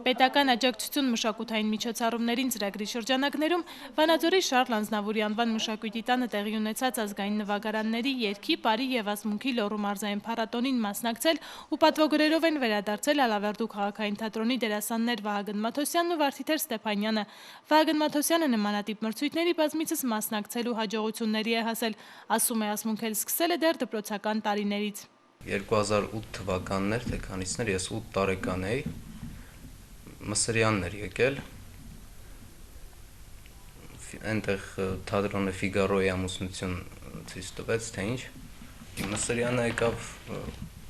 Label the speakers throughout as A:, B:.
A: Պետական աջակցություն մշակութային միջոցառումներին ծրագրի շրջանակներում Վանաձորի Շարլ Անձնավուրի անվան մշակույթի տանը տեղի ունեցած ազգային նվագարանների երգի, պարի և ազմունքի լոռու մարզային փառատոնին մասնակցել ու պատվոգրերով են վերադարձել Ալավերդու քաղաքային թատրոնի դերասաններ Վահագն Մաթոսյանն ու Վարդիթեր Ստեփանյանը։ Վահագն Մաթոսյանը նմանատիպ մրցույթների բազմիցս մասնակցելու հաջողությունների է հասել, ասում է, ազմունքել սկսել է դեռ դպրոցական տարիներից։
B: 2008 թվականներ, թե քանիսներ, ես 8 տարեկան էի, Մսրյանն էր եկել, այնտեղ թատրոնը Ֆիգարոյի ամուսնություն ցույց տվեց, թե ինչ, Մսրյանը եկավ,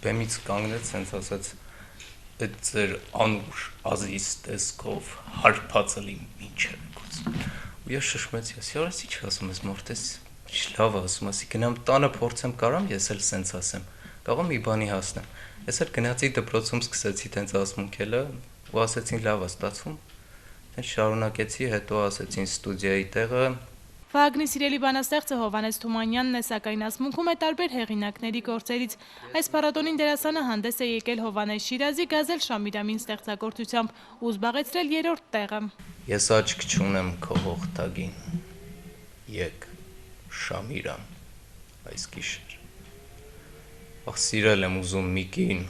B: բեմից կանգնեց, հենց ասաց, այդ ձեր անուշ ազիզ տեսքով հարբածել իմ մինչև եկուց, ու ես շշմեցի, ասի, ինչ ասում ես մորդ, ես լավ ասում, ասի, գնամ տանը փորձեմ կարամ, ես էլ սենց ասեմ, կարող մի բանի հասնեմ, ես էլ գնացի դպրոցում սկսեցի տենց ասմունքելը, ու ասեցին լավ է ստացվում, հենց շարունակեցի, հետո ասեցին ստուդիայի տեղը։
A: Վահագնի սիրելի բանաստեղծը Հովհաննես Թումանյանն է, սակայն ասմունքում է տարբեր հեղինակների գործերից։ Այս փառատոնին դերասանը հանդես է եկել Հովհաննես Շիրազի Գազել Շամիրամին ստեղծագործությամբ ու զբաղեցրել 3-րդ տեղը։
B: Ես աչք չունեմ քո հողտագին, եկ Շամիրամ, այս գիշեր, ախ սիրել եմ ուզում մի կին,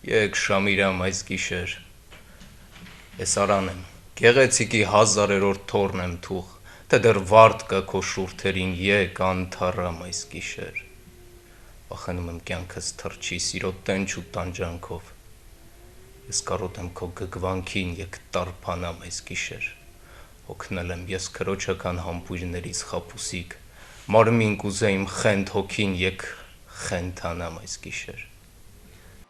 B: եկ Շամիրամ այս գիշեր, ես արան եմ, գեղեցիկի 1000-րդ թորն եմ թուղ, թե դեռ վարդ կա քո շուրթերին, եկ անթառամ այս գիշեր, վախենում եմ կյանքս թրջի սիրո տենչ ու տանջանքով, ես կարոտ եմ քո գգվանքին, եկ տարփանամ այս գիշեր, հոգնել եմ ես քրոջական համբույրներից խապուսիկ, մարմին կուզեիմ խենթ հոգին, եկ խենթանամ այս գիշեր։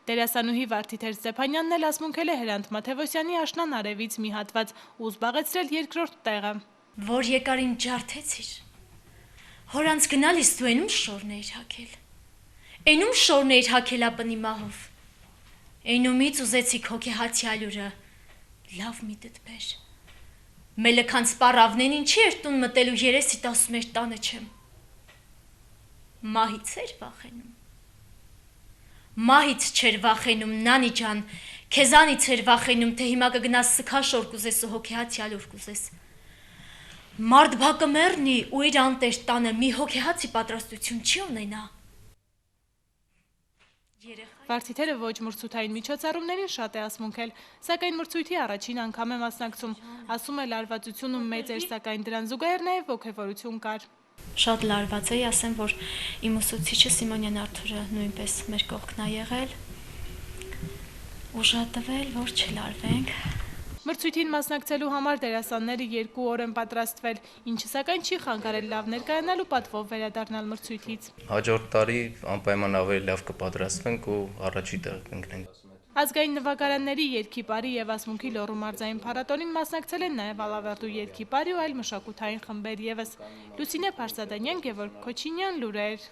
A: Դերասանուհի Վարդիթեր Ստեփանյանն էլ ասմունքել է Հրանտ Մաթևոսյանի Աշնան արևից մի հատված ու զբաղեցրել 2-րդ տեղը։
C: Որ եկար իմ ջարդեցիր, հորանց գնալիս դու էնում շորն էիր հագել, էնում շորն էիր հագել ապնի մահով, էնումից ուզեցիք հոգեհացի ալյուրը, լավ մի դդբեր, մելքան սպառավնեն ինչի էր տուն մտելու երեսիտ ասում էր տանը չեմ, մահից էր վախենում, մահից չեր վախենում, նանի ջան, քեզանից էր վախենում, թե հիմա կգնաս սքաշոր կուզես ու հոգեհացի ալյուր կուզես, մարդ բակը մեռնի ու իր անտեր տանը մի հոգեհացի պատրաստություն չի ունենա։
A: Վարդիթերը ոչ մրցութային միջոցառումներին շատ է ասմունքել, սակայն մրցույթի առաջին անգամ է մասնակցում, ասում է լարվածությունը մեծ էր, սակայն դրան զուգահեռ նաև ոգևորություն կար։
C: Շատ լարված էի, ասեմ, որ իմ ուսուցիչը Սիմոնյան Արթուրը նույնպես մեր կողքն է եղել, ուժատվել, որ չլարվենք։
A: Մրցույթին մասնակցելու համար դերասանները 2 օր են պատրաստվել, ինչը սակայն չի խանգարել լավ ներկայանալ ու պատվով վերադառնալ մրցույթից։
B: Հաջորդ տարի անպայման ավելի լավ կպատրաստվենք ու առաջի տեղ կընկնենք։
A: Ազգային նվագարանների երգի պարի և ազմունքի լոռու մարզային փառատոնին մասնակցել են նաև Ալավերդու երգի պարի ու այլ մշակութային խմբեր ևս։ Լուսինե Փարսադանյան, Գևորգ Քոչինյան, լուրեր։